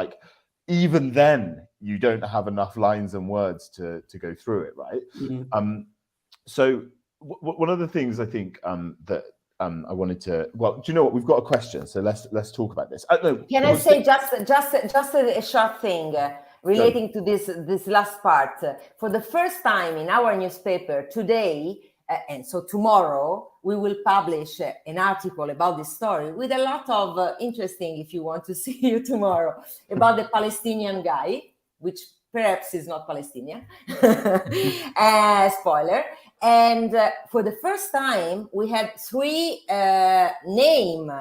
even then you don't have enough lines and words to go through it, right? So one of the things I think that I wanted to, well, do you know what? We've got a question, so let's talk about this. Can I say just a short thing relating to this last part? For the first time in our newspaper today, and so tomorrow, we will publish an article about this story with a lot of interesting, if you want to see you tomorrow, about the Palestinian guy, which perhaps is not Palestinian. Spoiler. And for the first time, we had 3 names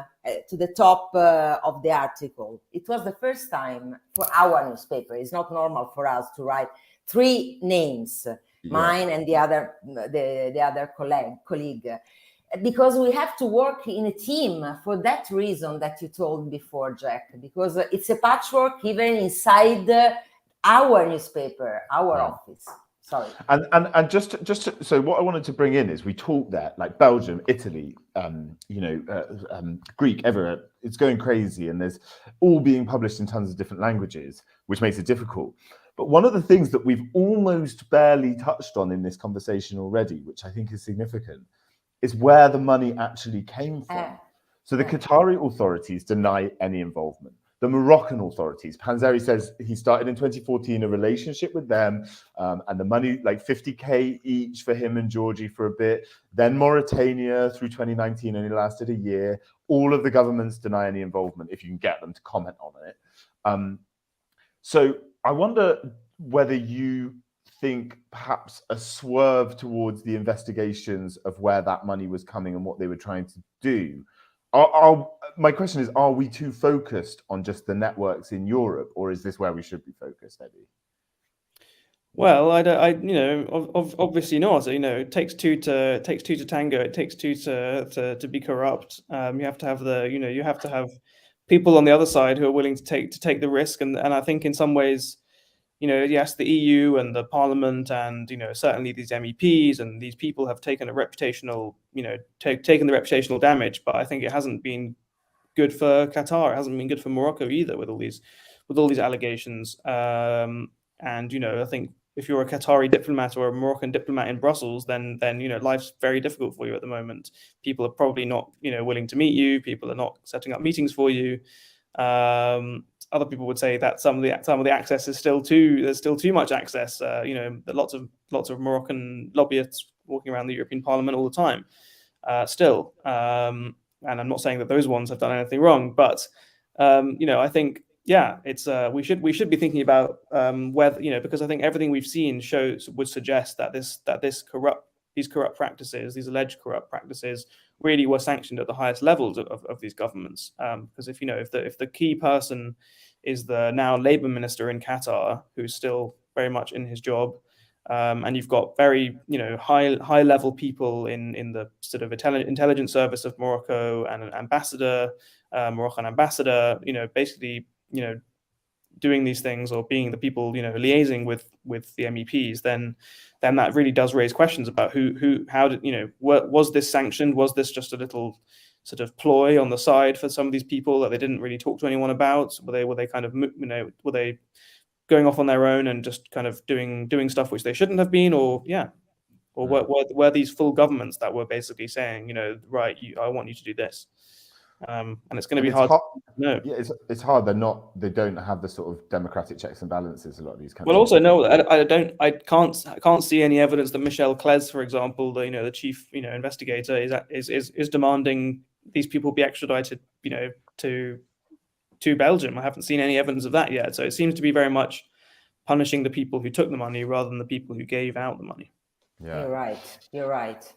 to the top of the article. It was the first time for our newspaper. It's not normal for us to write 3 names. Mine and the other colleague, because we have to work in a team for that reason that you told before, Jack, because it's a patchwork even inside our newspaper, our office. Sorry. And just so what I wanted to bring in is we talk there, like Belgium, Italy, Greek, everywhere. It's going crazy, and there's all being published in tons of different languages, which makes it difficult. But one of the things that we've almost barely touched on in this conversation already, which I think is significant, is where the money actually came from. So the Qatari authorities deny any involvement. The Moroccan authorities, Panzeri says he started in 2014 a relationship with them, and the money, like 50K each for him and Georgie for a bit. Then Mauritania through 2019, and it lasted a year. All of the governments deny any involvement if you can get them to comment on it. So I wonder whether you think perhaps a swerve towards the investigations of where that money was coming and what they were trying to do. My question is, are we too focused on just the networks in Europe, or is this where we should be focused, Eddy? Well, obviously not. It takes two to tango. It takes 2 to be corrupt. You have to have you have to have people on the other side who are willing to take the risk. And I think in some ways, yes, the EU and the Parliament and certainly these MEPs and these people have taken a reputational, taken the reputational damage. But I think it hasn't been good for Qatar. It hasn't been good for Morocco either, with all these allegations. And I think if you're a Qatari diplomat or a Moroccan diplomat in Brussels, then life's very difficult for you at the moment. People are probably not willing to meet you. People are not setting up meetings for you. Other people would say that some of the access is there's still too much access. Lots of Moroccan lobbyists walking around the European Parliament all the time. Still, and I'm not saying that those ones have done anything wrong, but I think it's we should be thinking about whether because I think everything we've seen would suggest that these corrupt practices, these alleged corrupt practices, really were sanctioned at the highest levels of these governments. Because if the key person is the now Labour minister in Qatar, who's still very much in his job, and you've got very high level people in the sort of intelligence service of Morocco and an Moroccan ambassador, basically doing these things or being the people liaising with the MEPs, then that really does raise questions about was this sanctioned? Was this just a little sort of ploy on the side for some of these people that they didn't really talk to anyone about? Were they kind of were they going off on their own and just kind of doing stuff which they shouldn't have been, or were these full governments that were basically saying right, I want you to do this? And it's going to be hard. No, yeah, it's hard. They don't have the sort of democratic checks and balances a lot of these countries. Well, also no, I can't see any evidence that Michel Claes, for example, the chief investigator, is demanding these people be extradited to Belgium. I haven't seen any evidence of that yet. So it seems to be very much punishing the people who took the money rather than the people who gave out the money. Yeah, you're right.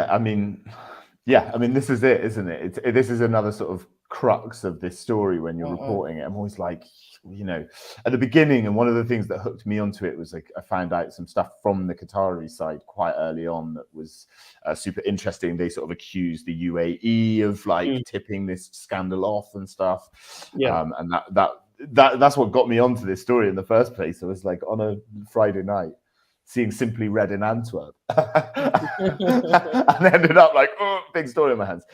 I mean, this is it, isn't it? This is another sort of crux of this story when you're reporting it. I'm always like, at the beginning, and one of the things that hooked me onto it was like I found out some stuff from the Qatari side quite early on that was super interesting. They sort of accused the UAE of like tipping this scandal off and stuff. Yeah, and that's what got me onto this story in the first place. It was like on a Friday night, seeing Simply Red in Antwerp, and ended up like, big story in my hands.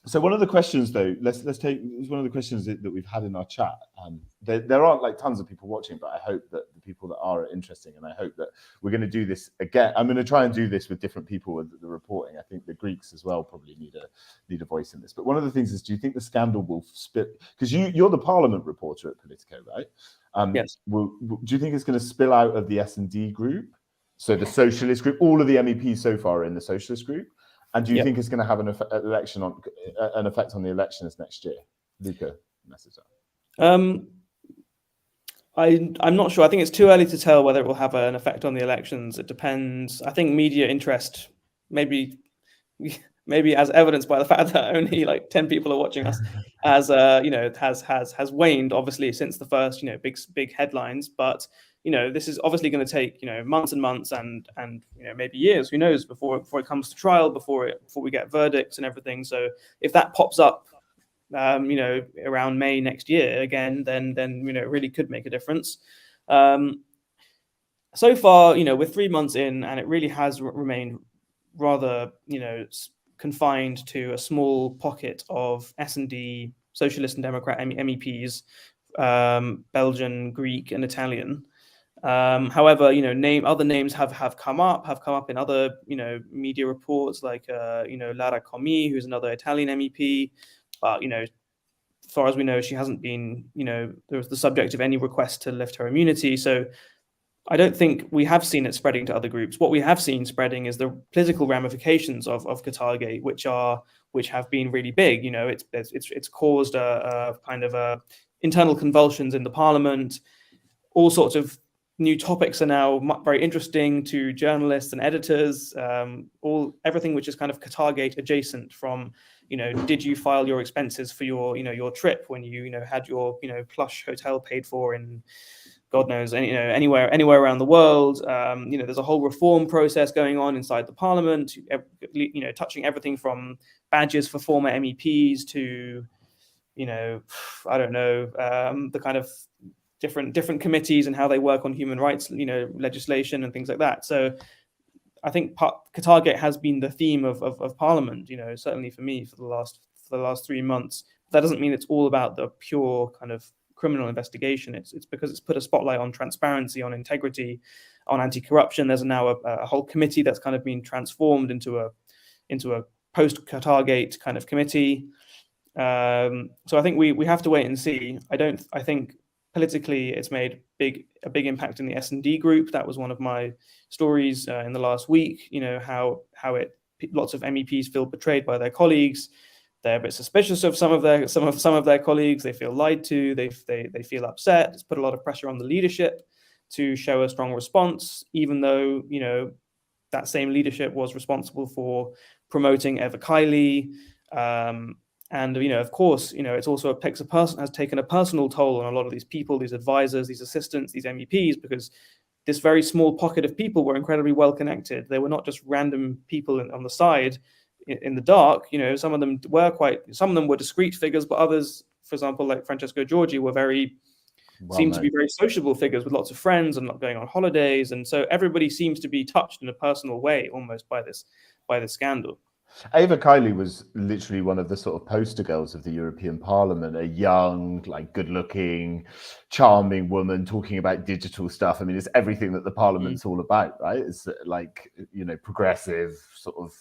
So one of the questions, though, let's take one of the questions that we've had in our chat. There aren't like tons of people watching, but I hope that the people that are interesting, and I hope that we're going to do this again. I'm going to try and do this with different people with the reporting. I think the Greeks as well probably need a voice in this. But one of the things is, do you think the scandal will spit? Because you're the Parliament reporter at Politico, right? Yes. Do you think it's going to spill out of the S&D group? So the Socialist group, all of the MEPs so far are in the Socialist group. And do you think it's going to have an effect on the elections next year? Luca, message that. I'm not sure. I think it's too early to tell whether it will have an effect on the elections. It depends. I think media interest, maybe as evidenced by the fact that only like 10 people are watching us, has waned obviously since the first big headlines. But this is obviously going to take months and months and maybe years, who knows, before it comes to trial, before we get verdicts and everything. So if that pops up around May next year again, then it really could make a difference. So far, we're 3 months in, and it really has remained rather confined to a small pocket of S&D, Socialist and Democrat MEPs, Belgian, Greek, and Italian. However, other names have come up in other media reports, like Lara Comi, who's another Italian MEP, but as far as we know, she hasn't been there was the subject of any request to lift her immunity. So I don't think we have seen it spreading to other groups. What we have seen spreading is the political ramifications of Qatatgate, which have been really big. It's caused a kind of internal convulsions in the parliament. All sorts of new topics are now very interesting to journalists and editors. Everything which is kind of Qatatgate adjacent, from did you file your expenses for your trip when you had your plush hotel paid for in God knows anywhere around the world. There's a whole reform process going on inside the parliament. Touching everything from badges for former MEPs to I don't know, the kind of different committees and how they work on human rights, legislation and things like that. So I think Qatatgate has been the theme of Parliament, certainly for me for the last 3 months. That doesn't mean it's all about the pure kind of criminal investigation. It's because it's put a spotlight on transparency, on integrity, on anti-corruption. There's now a whole committee that's kind of been transformed into a post-Qatatgate kind of committee. So I think we have to wait and see. I think politically it's made a big impact in the S&D group. That was one of my stories in the last week. How lots of MEPs feel betrayed by their colleagues. They're a bit suspicious of some of their colleagues. They feel lied to. They feel upset. It's put a lot of pressure on the leadership to show a strong response, even though that same leadership was responsible for promoting Eva Kaili. And of course, it's also has taken a personal toll on a lot of these people, these advisors, these assistants, these MEPs, because this very small pocket of people were incredibly well connected. They were not just random people on the side in the dark. Some of them were discreet figures, but others, for example, like Francesco Giorgi, seemed to be very sociable figures with lots of friends and not going on holidays. And so everybody seems to be touched in a personal way almost by this scandal. Eva Kaili was literally one of the sort of poster girls of the European Parliament, a young, like good-looking, charming woman talking about digital stuff. I mean, it's everything that the Parliament's all about, right? It's like, progressive sort of,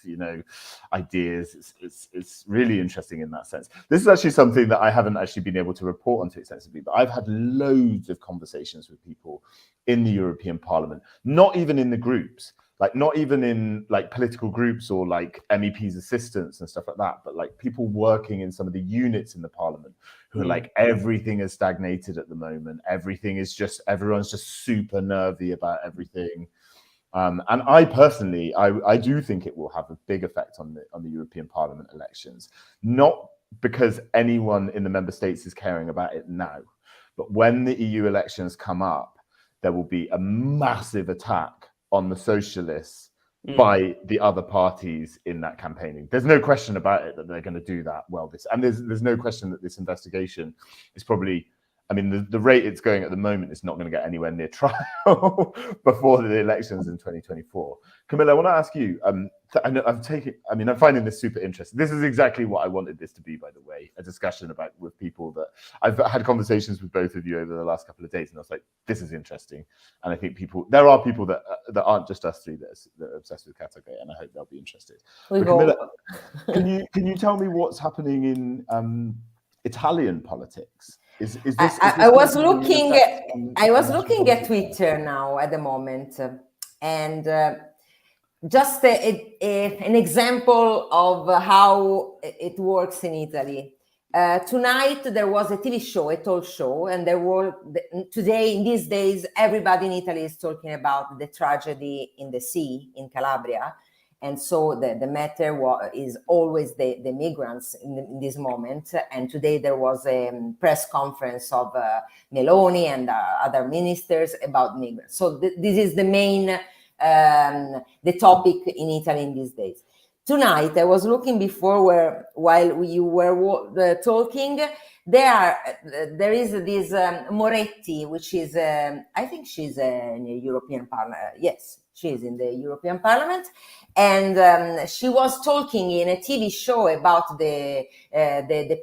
ideas. It's really interesting in that sense. This is actually something that I haven't actually been able to report on too extensively, but I've had loads of conversations with people in the European Parliament, not even in the groups. Like not even in like political groups or like MEPs assistants and stuff like that, but like people working in some of the units in the parliament who are like, everything has stagnated at the moment. Everyone's just super nervy about everything. And I personally, I do think it will have a big effect on the European Parliament elections, not because anyone in the member states is caring about it now, but when the EU elections come up, there will be a massive attack on the socialists by the other parties in that campaigning. There's no question about it that they're going to do that. Well, and there's no question that this investigation is probably I mean, the rate it's going at the moment is not going to get anywhere near trial before the elections in 2024. Camilla, I want to ask you, I'm finding this super interesting. This is exactly what I wanted this to be, by the way, a discussion about with people that I've had conversations with both of you over the last couple of days, and I was like, this is interesting. And I think there are people that aren't just us three that are obsessed with Qatatgate, and I hope they'll be interested. But Camilla, can you tell me what's happening in Italian politics? I was looking at Twitter now at the moment, and just an example of how it works in Italy. Tonight there was a TV show, a talk show, and today, in these days, everybody in Italy is talking about the tragedy in the sea in Calabria. And so the matter is always the migrants in this moment. And today there was a press conference of Meloni and other ministers about migrants. So this is the main, the topic in Italy in these days. Tonight, I was looking before while you were talking, there is this Moretti, which is, I think she's in the European Parliament. Yes, she's in the European Parliament. And she was talking in a TV show about the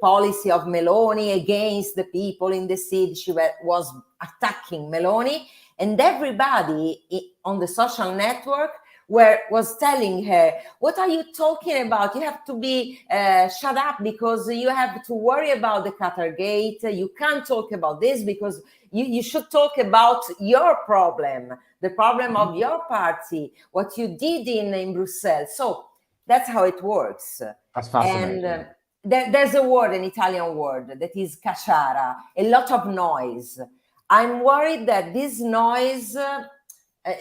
policy of Meloni against the people in the sea. She was attacking Meloni, and everybody on the social network was telling her, what are you talking about? You have to be shut up because you have to worry about the Qatatgate. You can't talk about this because you should talk about your problem, the problem of your party, what you did in Brussels. So that's how it works. That's fascinating. And there's a word, an Italian word, that is cacciara, a lot of noise. I'm worried that this noise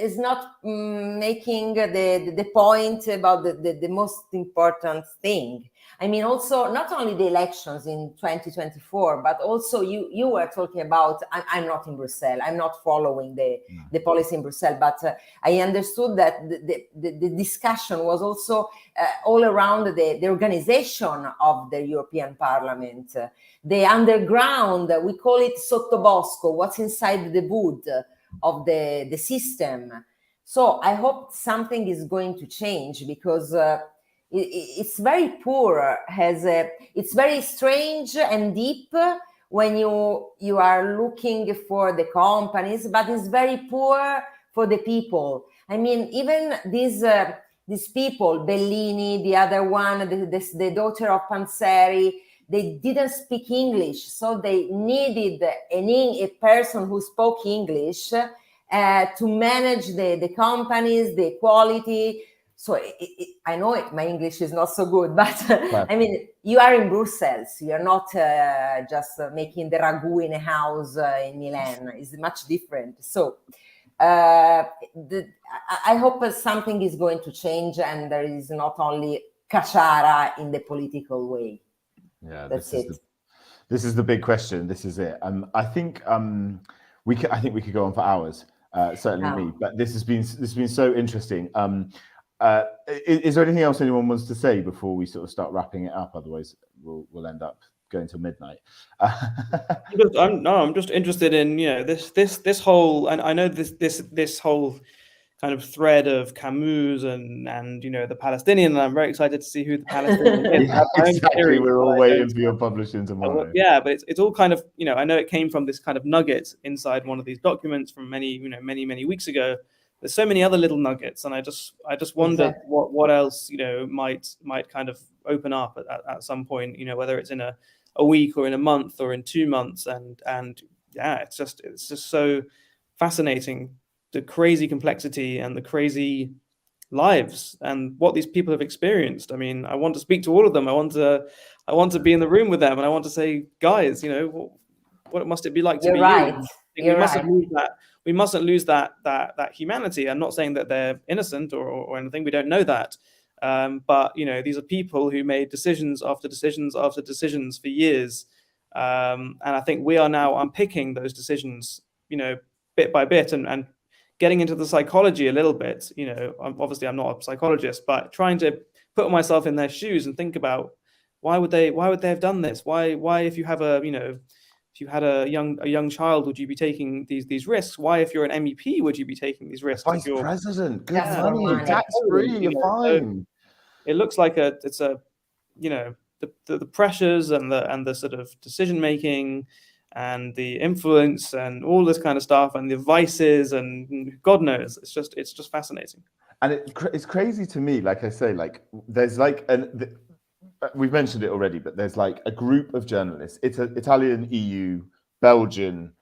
is not making the point about the most important thing. I mean, also, not only the elections in 2024, but also you were talking about, I'm not in Brussels, I'm not following the policy in Brussels, but I understood that the discussion was also all around the organization of the European Parliament, the underground, we call it sottobosco, what's inside the wood of the system. So I hope something is going to change, because it's very poor, it's very strange and deep when you are looking for the companies, but it's very poor for the people. I mean, even these people, Bellini, the other one, the daughter of Panzeri, they didn't speak English, so they needed a person who spoke English to manage the companies, the quality. So I know my English is not so good, but I mean, you are in Brussels. You're not just making the ragu in a house in Milan. It's much different. So I hope something is going to change, and there is not only cacciara in the political way. Yeah, that's it. This is the big question. This is it. I think we could go on for hours. Certainly me. But this has been so interesting. Is there anything else anyone wants to say before we sort of start wrapping it up? Otherwise, we'll end up going till midnight. I'm just interested in this whole, and I know this whole kind of thread of Camus and the Palestinian, and I'm very excited to see who the Palestinian is. Yeah, exactly. We're all waiting for your publishing tomorrow. Yeah, but it's all kind of, I know it came from this kind of nugget inside one of these documents from many weeks ago. There's so many other little nuggets, and I just wonder what else might kind of open up at some point, whether it's in a week or in a month or in 2 months, and yeah, it's just so fascinating, the crazy complexity and the crazy lives and what these people have experienced. I mean, I want to speak to all of them. I want to be in the room with them, and I want to say, guys, what must it be like to be you? We mustn't lose that humanity. I'm not saying that they're innocent or anything. We don't know that. But these are people who made decisions after decisions after decisions for years. And I think we are now unpicking those decisions, bit by bit, and getting into the psychology a little bit. Obviously I'm not a psychologist, but trying to put myself in their shoes and think about why would they have done this? Why if you have a if you had a young child, would you be taking these risks? Why, if you're an MEP, would you be taking these risks? Vice president, good That's money, money. tax-free, you're So fine. it looks like it's a, you know, the pressures and the sort of decision making and the influence and all this kind of stuff and the vices and God knows, it's just fascinating. And it's crazy to me, like I say, like there's like we've mentioned it already, but there's like a group of journalists. It's Italian, EU, Belgian,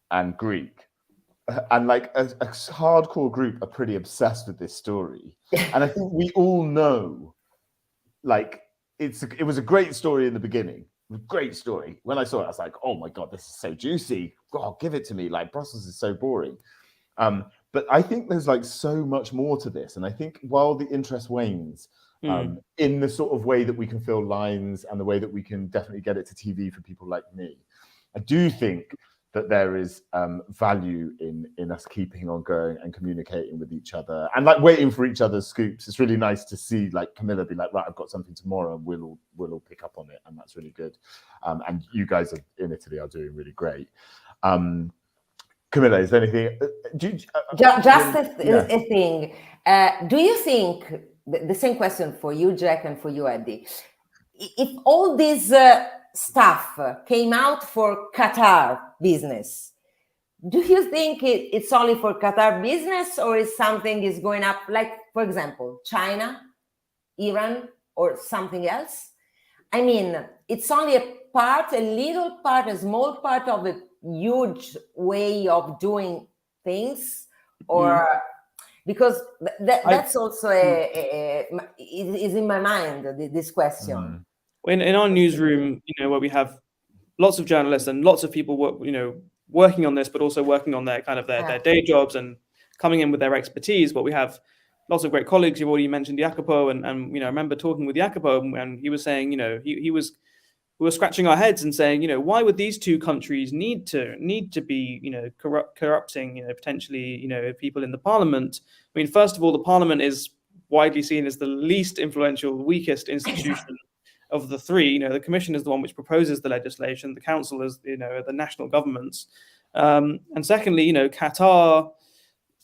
and Greek, and like a hardcore group are pretty obsessed with this story. And I think we all know, like it was a great story in the beginning. Great story. When I saw it, I was like, oh my God, this is so juicy. God, give it to me. Like Brussels is so boring. But I think there's like so much more to this. And I think while the interest wanes, in the sort of way that we can fill lines and the way that we can definitely get it to TV for people like me, I do think that there is value in us keeping on going and communicating with each other and like waiting for each other's scoops. It's really nice to see like Camilla be like, right, I've got something tomorrow, and we'll all pick up on it, and that's really good. And you guys in Italy are doing really great. Camilla, is there anything? Just a thing. Do you think the same question for you, Jack, and for you, Eddy? If all this stuff came out for Qatar business, do you think it's only for Qatar business, or is something is going up, like, for example, China, Iran, or something else? I mean, it's only a little part, a small part of a huge way of doing things, or because that's also is in my mind, this question. In our newsroom, you know, where we have lots of journalists and lots of people working on this, but also working on their kind of their day jobs and coming in with their expertise. But we have lots of great colleagues. You've already mentioned Jacopo, and you know, I remember talking with Jacopo, and he was saying, you know, we were scratching our heads and saying, you know, why would these two countries need to be, you know, corrupting, you know, potentially, you know, people in the parliament? I mean, first of all, the parliament is widely seen as the least influential, weakest institution of the three. You know, the commission is the one which proposes the legislation. The council is, you know, the national governments. And secondly, you know, Qatar,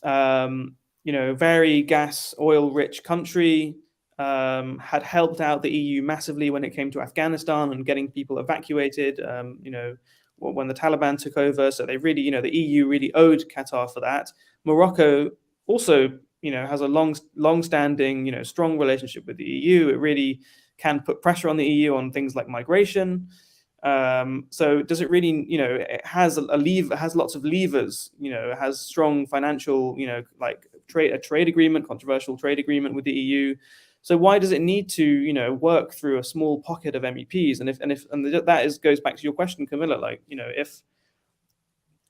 you know, very gas, oil rich country, had helped out the EU massively when it came to Afghanistan and getting people evacuated, you know, when the Taliban took over. So they really, you know, the EU really owed Qatar for that. Morocco also, you know, has a long-standing, you know, strong relationship with the EU. It really can put pressure on the EU on things like migration. So does it really, you know, it has lots of levers, you know, it has strong financial, you know, like a trade agreement, controversial trade agreement with the EU. So why does it need to, you know, work through a small pocket of MEPs? And that goes back to your question, Camilla, like, you know,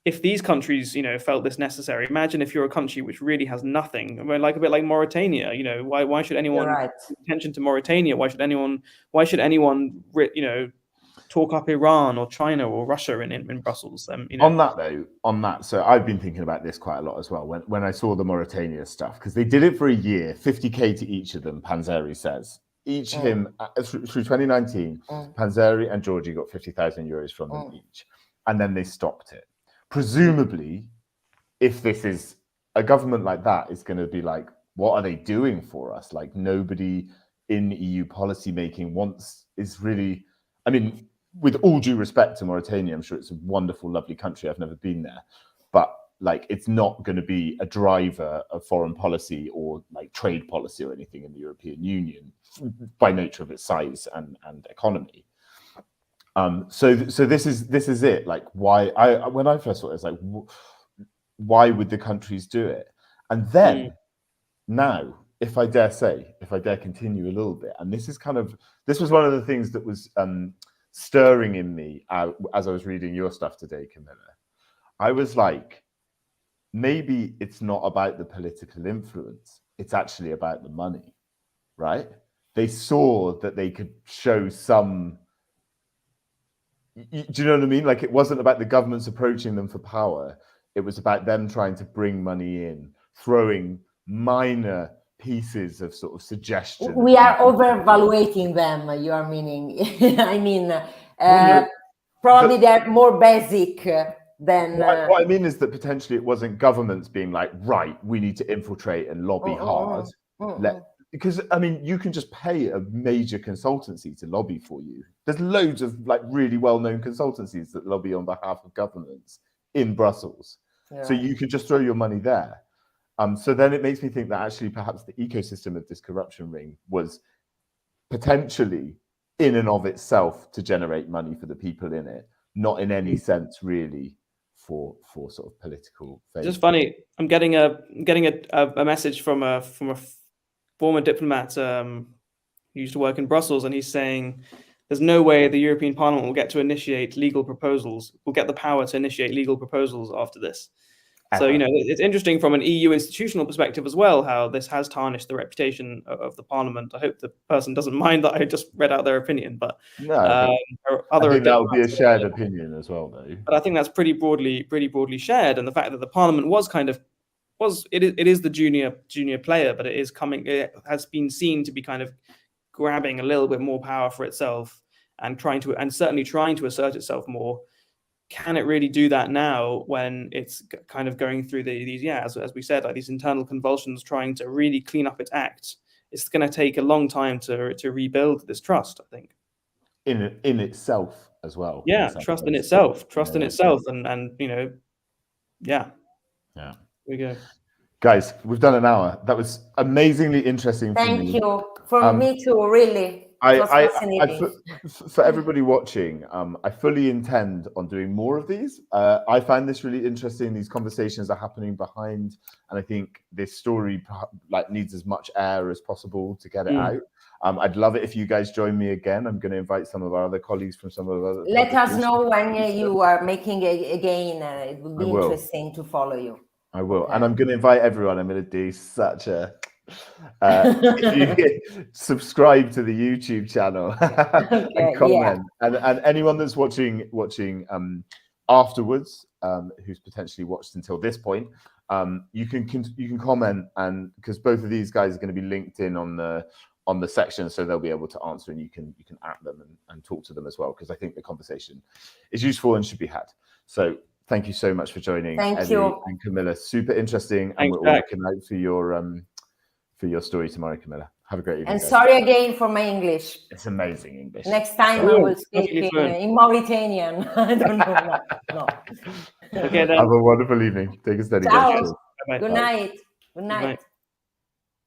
if these countries, you know, felt this necessary, imagine if you're a country which really has nothing, like a bit like Mauritania, you know, why should anyone pay attention to Mauritania? Why should anyone, you know, talk up Iran or China or Russia in Brussels? You know. On that, so I've been thinking about this quite a lot as well. When I saw the Mauritania stuff, because they did it for a year, 50k to each of them, Panzeri says. Each him through 2019, Panzeri and Georgie got 50,000 euros from them each. And then they stopped it. Presumably, if this is a government like that, is going to be like, what are they doing for us? Like, nobody in EU policy making is really, I mean, with all due respect to Mauritania, I'm sure it's a wonderful, lovely country. I've never been there, but like, it's not going to be a driver of foreign policy or like trade policy or anything in the European Union by nature of its size and economy. So this is it. Like, why when I first saw it, it's like, why would the countries do it? And then now, if I dare continue a little bit, and this was one of the things that was stirring in me as I was reading your stuff today, Camilla. I was like, maybe it's not about the political influence, it's actually about the money, right? They saw that they could show some, do you know what I mean? Like, it wasn't about the governments approaching them for power, it was about them trying to bring money in, throwing minor pieces of sort of suggestion. We are overvaluating them, you are meaning. I mean, Probably they're more basic than. What I mean is that potentially it wasn't governments being like, right, we need to infiltrate and lobby hard. Because I mean, you can just pay a major consultancy to lobby for you. There's loads of like really well-known consultancies that lobby on behalf of governments in Brussels. Yeah. So you could just throw your money there. So then it makes me think that actually perhaps the ecosystem of this corruption ring was potentially in and of itself to generate money for the people in it, not in any sense really for sort of political favor. Just funny, I'm getting a message from a former diplomat who used to work in Brussels, and he's saying there's no way the European Parliament will get to initiate legal proposals, will get the power to initiate legal proposals after this. So, you know, it's interesting from an EU institutional perspective as well, how this has tarnished the reputation of the Parliament. I hope the person doesn't mind that I just read out their opinion, but no, I think that would be a shared opinion as well, though. But I think that's pretty broadly shared, and the fact that the Parliament it is the junior player, but it has been seen to be kind of grabbing a little bit more power for itself and certainly trying to assert itself more. Can it really do that now when it's kind of going through these as we said, like these internal convulsions, trying to really clean up its act? It's going to take a long time to rebuild this trust, I think. In itself as well. Yeah, trust in itself, and you know, yeah. Here we go. Guys, we've done an hour. That was amazingly interesting for me. Thank you. For me too, really. For everybody watching, I fully intend on doing more of these. I find this really interesting. These conversations are happening behind, and I think this story like needs as much air as possible to get it out. I'd love it if you guys join me again. I'm going to invite some of our other colleagues from some of our other. Let us know when you are making it again. It will be interesting to follow you. I will, and I'm going to invite everyone. I'm going to do such a. Subscribe to the YouTube channel and comment, and anyone that's watching afterwards, who's potentially watched until this point, you can comment, and because both of these guys are going to be linked in on the section, so they'll be able to answer, and you can at them and talk to them as well, because I think the conversation is useful and should be had. So thank you so much for joining. Thank you. And Camilla, super interesting. And we're all looking out for your story tomorrow, Camilla. Have a great evening. And sorry again for my English. It's amazing English. Next time I will speak in Mauritanian. I don't know. No. Okay, then. Have a wonderful evening. Take a steady. Ciao. Good night. Good night.